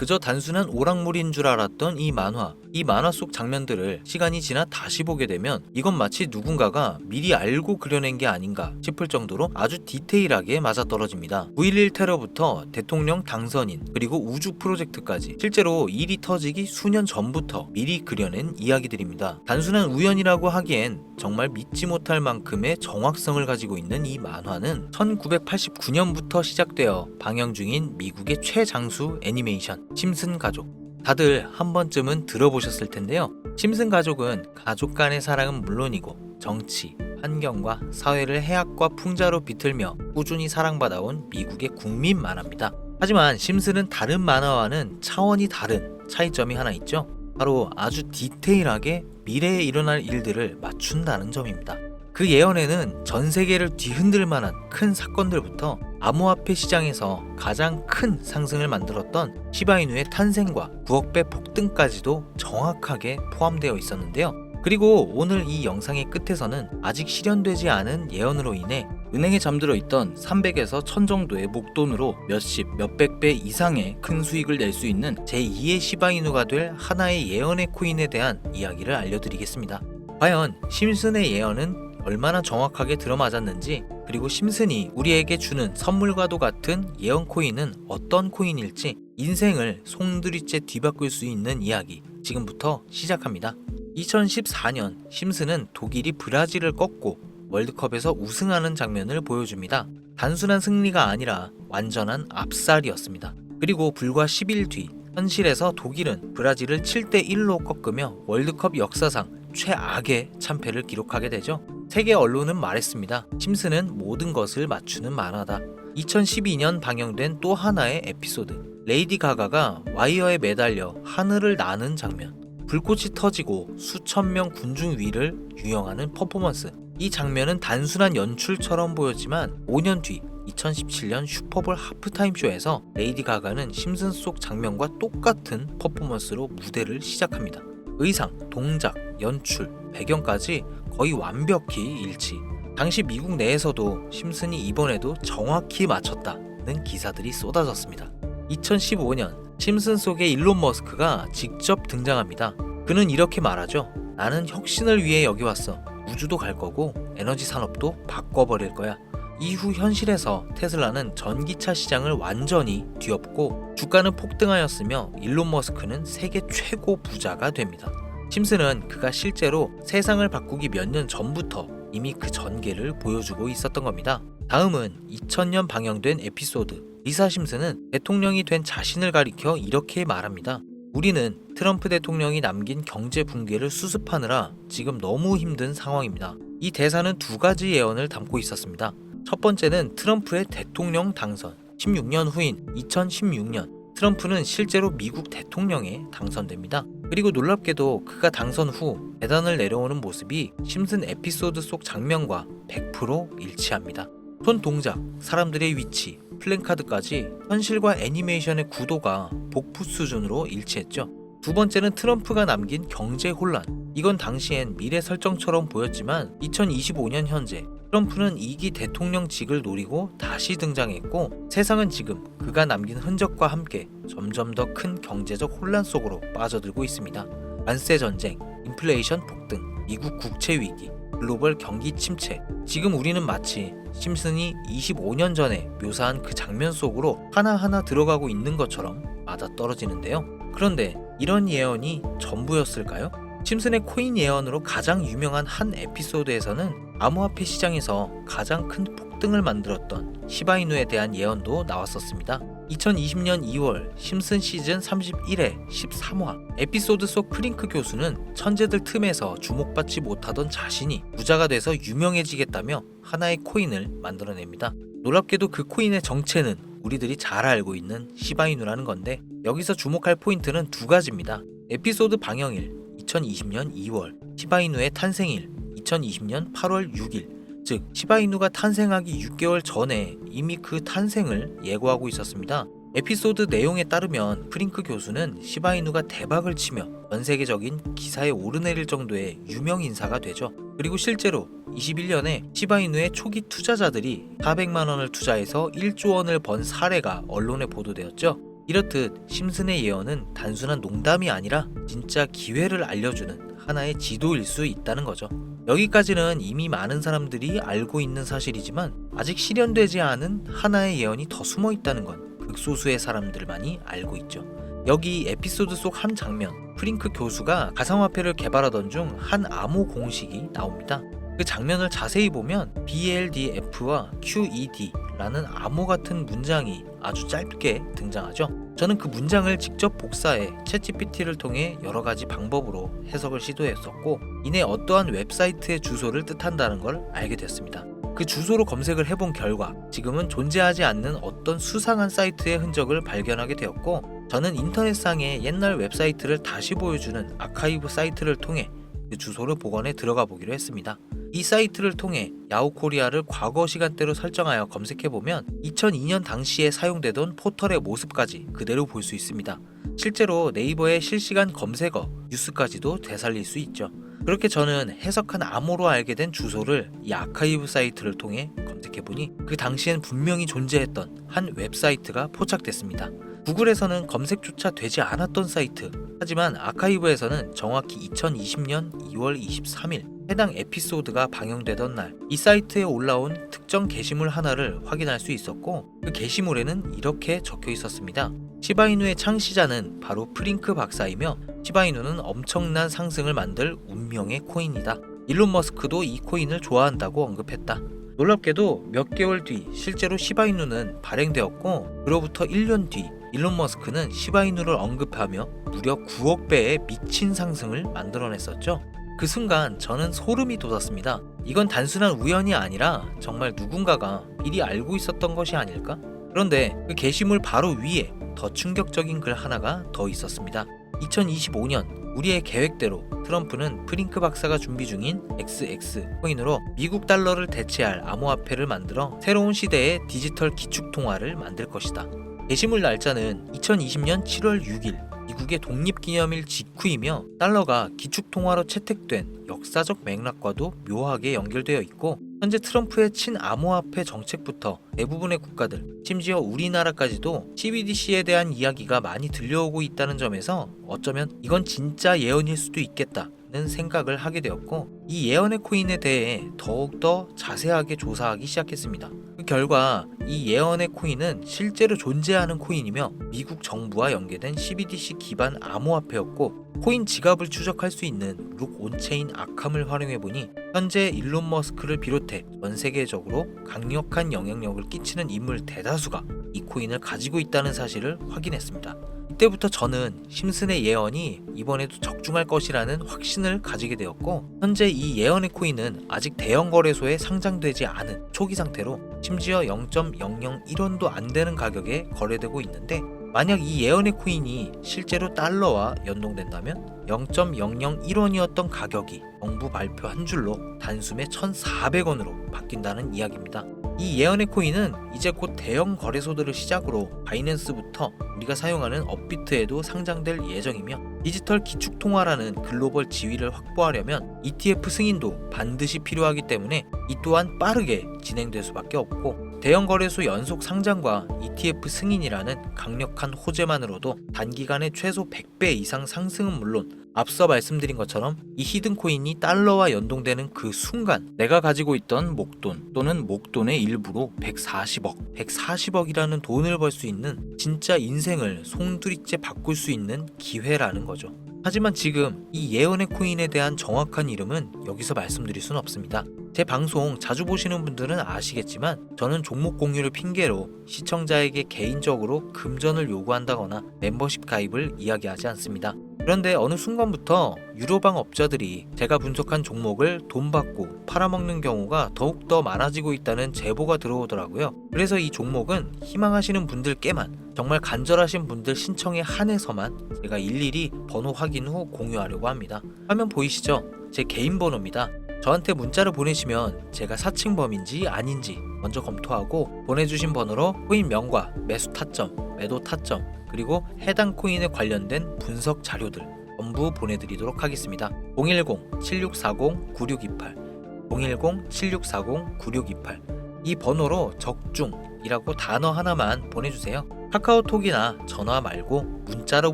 그저 단순한 오락물인 줄 알았던 이 만화 속 장면들을 시간이 지나 다시 보게 되면 이건 마치 누군가가 미리 알고 그려낸 게 아닌가 싶을 정도로 아주 디테일하게 맞아떨어집니다. 9.11 테러부터 대통령 당선인 그리고 우주 프로젝트까지 실제로 일이 터지기 수년 전부터 미리 그려낸 이야기들입니다. 단순한 우연이라고 하기엔 정말 믿지 못할 만큼의 정확성을 가지고 있는 이 만화는 1989년부터 시작되어 방영 중인 미국의 최장수 애니메이션 심슨 가족. 다들 한 번쯤은 들어보셨을 텐데요. 심슨 가족은 가족 간의 사랑은 물론이고 정치, 환경과 사회를 해악과 풍자로 비틀며 꾸준히 사랑받아온 미국의 국민 만화입니다. 하지만 심슨은 다른 만화와는 차원이 다른 차이점이 하나 있죠. 바로 아주 디테일하게 미래에 일어날 일들을 맞춘다는 점입니다. 그 예언에는 전 세계를 뒤흔들 만한 큰 사건들부터 암호화폐 시장에서 가장 큰 상승을 만들었던 시바이누의 탄생과 9억 배 폭등까지도 정확하게 포함되어 있었는데요. 그리고 오늘 이 영상의 끝에서는 아직 실현되지 않은 예언으로 인해 은행에 잠들어 있던 300에서 1000 정도의 목돈으로 몇십, 몇백 배 이상의 큰 수익을 낼 수 있는 제2의 시바이누가 될 하나의 예언의 코인에 대한 이야기를 알려드리겠습니다. 과연 심슨의 예언은 얼마나 정확하게 들어맞았는지, 그리고 심슨이 우리에게 주는 선물과도 같은 예언 코인은 어떤 코인일지 인생을 송두리째 뒤바꿀 수 있는 이야기 지금부터 시작합니다. 2014년 심슨은 독일이 브라질을 꺾고 월드컵에서 우승하는 장면을 보여줍니다. 단순한 승리가 아니라 완전한 압살이었습니다. 그리고 불과 10일 뒤 현실에서 독일은 브라질을 7대1로 꺾으며 월드컵 역사상 최악의 참패를 기록하게 되죠. 세계 언론은 말했습니다. 심슨은 모든 것을 맞추는 만화다. 2012년 방영된 또 하나의 에피소드, 레이디 가가가 와이어에 매달려 하늘을 나는 장면, 불꽃이 터지고 수천 명 군중 위를 유영하는 퍼포먼스. 이 장면은 단순한 연출처럼 보였지만 5년 뒤 2017년 슈퍼볼 하프타임 쇼에서 레이디 가가는 심슨 속 장면과 똑같은 퍼포먼스로 무대를 시작합니다. 의상, 동작, 연출, 배경까지 거의 완벽히 일치. 당시 미국 내에서도 심슨이 이번에도 정확히 맞췄다는 기사들이 쏟아졌습니다. 2015년 심슨 속에 일론 머스크가 직접 등장합니다. 그는 이렇게 말하죠. 나는 혁신을 위해 여기 왔어. 우주도 갈 거고 에너지 산업도 바꿔버릴 거야. 이후 현실에서 테슬라는 전기차 시장을 완전히 뒤엎고 주가는 폭등하였으며 일론 머스크는 세계 최고 부자가 됩니다. 심슨은 그가 실제로 세상을 바꾸기 몇 년 전부터 이미 그 전개를 보여주고 있었던 겁니다. 다음은 2000년 방영된 에피소드. 리사 심슨은 대통령이 된 자신을 가리켜 이렇게 말합니다. 우리는 트럼프 대통령이 남긴 경제 붕괴를 수습하느라 지금 너무 힘든 상황입니다. 이 대사는 두 가지 예언을 담고 있었습니다. 첫 번째는 트럼프의 대통령 당선. 16년 후인 2016년 트럼프는 실제로 미국 대통령에 당선됩니다. 그리고 놀랍게도 그가 당선 후 계단을 내려오는 모습이 심슨 에피소드 속 장면과 100% 일치합니다. 손 동작, 사람들의 위치, 플랜카드까지 현실과 애니메이션의 구도가 복부 수준으로 일치했죠. 두 번째는 트럼프가 남긴 경제 혼란. 이건 당시엔 미래 설정처럼 보였지만 2025년 현재 트럼프는 2기 대통령직을 노리고 다시 등장했고 세상은 지금 그가 남긴 흔적과 함께 점점 더 큰 경제적 혼란 속으로 빠져들고 있습니다. 관세 전쟁, 인플레이션 폭등, 미국 국채 위기, 글로벌 경기 침체. 지금 우리는 마치 심슨이 25년 전에 묘사한 그 장면 속으로 하나하나 들어가고 있는 것처럼 맞아떨어지는데요. 그런데 이런 예언이 전부였을까요? 심슨의 코인 예언으로 가장 유명한 한 에피소드에서는 암호화폐 시장에서 가장 큰 폭등을 만들었던 시바이누에 대한 예언도 나왔었습니다. 2020년 2월 심슨 시즌 31회 13화 에피소드 속 프링크 교수는 천재들 틈에서 주목받지 못하던 자신이 부자가 돼서 유명해지겠다며 하나의 코인을 만들어냅니다. 놀랍게도 그 코인의 정체는 우리들이 잘 알고 있는 시바이누라는 건데 여기서 주목할 포인트는 두 가지입니다. 에피소드 방영일 2020년 2월, 시바이누의 탄생일 2020년 8월 6일, 즉 시바이누가 탄생하기 6개월 전에 이미 그 탄생을 예고하고 있었습니다. 에피소드 내용에 따르면 프링크 교수는 시바이누가 대박을 치며 전 세계적인 기사에 오르내릴 정도의 유명 인사가 되죠. 그리고 실제로 21년에 시바이누의 초기 투자자들이 400만 원을 투자해서 1조 원을 번 사례가 언론에 보도되었죠. 이렇듯 심슨의 예언은 단순한 농담이 아니라 진짜 기회를 알려주는 하나의 지도일 수 있다는 거죠. 여기까지는 이미 많은 사람들이 알고 있는 사실이지만 아직 실현되지 않은 하나의 예언이 더 숨어 있다는 건 극소수의 사람들만이 알고 있죠. 여기 에피소드 속 한 장면, 프링크 교수가 가상화폐를 개발하던 중 한 암호 공식이 나옵니다. 그 장면을 자세히 보면 BLDF와 QED라는 암호 같은 문장이 아주 짧게 등장하죠. 저는 그 문장을 직접 복사해 챗GPT를 통해 여러 가지 방법으로 해석을 시도했었고, 이내 어떠한 웹사이트의 주소를 뜻한다는 걸 알게 됐습니다. 그 주소로 검색을 해본 결과 지금은 존재하지 않는 어떤 수상한 사이트의 흔적을 발견하게 되었고, 저는 인터넷상의 옛날 웹사이트를 다시 보여주는 아카이브 사이트를 통해 그 주소를 복원해 들어가 보기로 했습니다. 이 사이트를 통해 야후코리아를 과거 시간대로 설정하여 검색해보면 2002년 당시에 사용되던 포털의 모습까지 그대로 볼 수 있습니다. 실제로 네이버의 실시간 검색어, 뉴스까지도 되살릴 수 있죠. 그렇게 저는 해석한 암호로 알게 된 주소를 이 아카이브 사이트를 통해 검색해보니 그 당시엔 분명히 존재했던 한 웹사이트가 포착됐습니다. 구글에서는 검색조차 되지 않았던 사이트, 하지만 아카이브에서는 정확히 2020년 2월 23일 해당 에피소드가 방영되던 날 이 사이트에 올라온 특정 게시물 하나를 확인할 수 있었고, 그 게시물에는 이렇게 적혀 있었습니다. 시바이누의 창시자는 바로 프링크 박사이며 시바이누는 엄청난 상승을 만들 운명의 코인이다. 일론 머스크도 이 코인을 좋아한다고 언급했다. 놀랍게도 몇 개월 뒤 실제로 시바이누는 발행되었고, 그로부터 1년 뒤 일론 머스크는 시바이누를 언급하며 무려 9억 배의 미친 상승을 만들어냈었죠. 그 순간 저는 소름이 돋았습니다. 이건 단순한 우연이 아니라 정말 누군가가 미리 알고 있었던 것이 아닐까? 그런데 그 게시물 바로 위에 더 충격적인 글 하나가 더 있었습니다. 2025년 우리의 계획대로 트럼프는 프링크 박사가 준비 중인 XX 코인으로 미국 달러를 대체할 암호화폐를 만들어 새로운 시대의 디지털 기축통화를 만들 것이다. 게시물 날짜는 2020년 7월 6일 미국의 독립기념일 직후이며 달러가 기축통화로 채택된 역사적 맥락과도 묘하게 연결되어 있고, 현재 트럼프의 친암호화폐 정책부터 대부분의 국가들, 심지어 우리나라까지도 CBDC에 대한 이야기가 많이 들려오고 있다는 점에서 어쩌면 이건 진짜 예언일 수도 있겠다는 생각을 하게 되었고, 이 예언의 코인에 대해 더욱더 자세하게 조사하기 시작했습니다. 그 결과 이 예언의 코인은 실제로 존재하는 코인이며 미국 정부와 연계된 CBDC 기반 암호화폐였고, 코인 지갑을 추적할 수 있는 룩 온체인 아캄을 활용해보니 현재 일론 머스크를 비롯해 전 세계적으로 강력한 영향력을 끼치는 인물 대다수가 이 코인을 가지고 있다는 사실을 확인했습니다. 이때부터 저는 심슨의 예언이 이번에도 적중할 것이라는 확신을 가지게 되었고, 현재 이 예언의 코인은 아직 대형 거래소에 상장되지 않은 초기 상태로 심지어 0.001원도 안 되는 가격에 거래되고 있는데, 만약 이 예언의 코인이 실제로 달러와 연동된다면 0.001원이었던 가격이 정부 발표 한 줄로 단숨에 1,400원으로 바뀐다는 이야기입니다. 이 예언의 코인은 이제 곧 대형 거래소들을 시작으로 바이낸스부터 우리가 사용하는 업비트에도 상장될 예정이며, 디지털 기축통화라는 글로벌 지위를 확보하려면 ETF 승인도 반드시 필요하기 때문에 이 또한 빠르게 진행될 수밖에 없고, 대형 거래소 연속 상장과 ETF 승인이라는 강력한 호재만으로도 단기간에 최소 100배 이상 상승은 물론, 앞서 말씀드린 것처럼 이 히든코인이 달러와 연동되는 그 순간 내가 가지고 있던 목돈 또는 목돈의 일부로 140억이라는 돈을 벌 수 있는 진짜 인생을 송두리째 바꿀 수 있는 기회라는 거죠. 하지만 지금 이 예언의 코인에 대한 정확한 이름은 여기서 말씀드릴 수는 없습니다. 제 방송 자주 보시는 분들은 아시겠지만 저는 종목 공유를 핑계로 시청자에게 개인적으로 금전을 요구한다거나 멤버십 가입을 이야기하지 않습니다. 그런데 어느 순간부터 유료방 업자들이 제가 분석한 종목을 돈 받고 팔아먹는 경우가 더욱더 많아지고 있다는 제보가 들어오더라고요. 그래서 이 종목은 희망하시는 분들께만, 정말 간절하신 분들 신청에 한해서만 제가 일일이 번호 확인 후 공유하려고 합니다. 화면 보이시죠? 제 개인 번호입니다. 저한테 문자를 보내시면 제가 사칭범인지 아닌지 먼저 검토하고 보내주신 번호로 코인 명과 매수 타점, 매도 타점, 그리고 해당 코인에 관련된 분석 자료들 전부 보내드리도록 하겠습니다. 010-7640-9628 010-7640-9628 이 번호로 적중이라고 단어 하나만 보내주세요. 카카오톡이나 전화 말고 문자로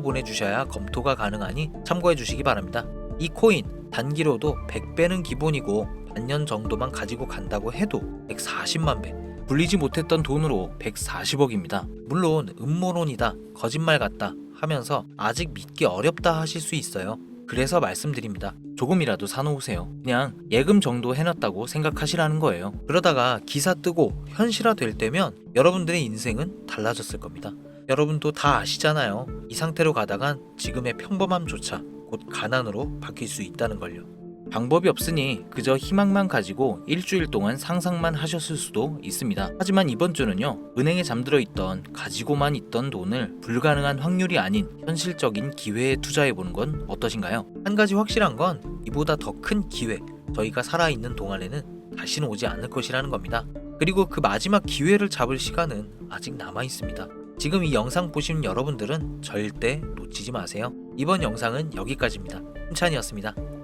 보내주셔야 검토가 가능하니 참고해 주시기 바랍니다. 이 코인 단기로도 100배는 기본이고 반년 정도만 가지고 간다고 해도 140만 배, 불리지 못했던 돈으로 140억입니다. 물론 음모론이다, 거짓말 같다 하면서 아직 믿기 어렵다 하실 수 있어요. 그래서 말씀드립니다. 조금이라도 사놓으세요. 그냥 예금 정도 해놨다고 생각하시라는 거예요. 그러다가 기사 뜨고 현실화 될 때면 여러분들의 인생은 달라졌을 겁니다. 여러분도 다 아시잖아요. 이 상태로 가다간 지금의 평범함조차 곧 가난으로 바뀔 수 있다는 걸요. 방법이 없으니 그저 희망만 가지고 일주일 동안 상상만 하셨을 수도 있습니다. 하지만 이번 주는요, 은행에 잠들어 있던 가지고만 있던 돈을 불가능한 확률이 아닌 현실적인 기회에 투자해보는 건 어떠신가요? 한 가지 확실한 건 이보다 더 큰 기회, 저희가 살아있는 동안에는 다시는 오지 않을 것이라는 겁니다. 그리고 그 마지막 기회를 잡을 시간은 아직 남아 있습니다. 지금 이 영상 보시는 여러분들은 절대 놓치지 마세요. 이번 영상은 여기까지입니다. 힘찬이었습니다.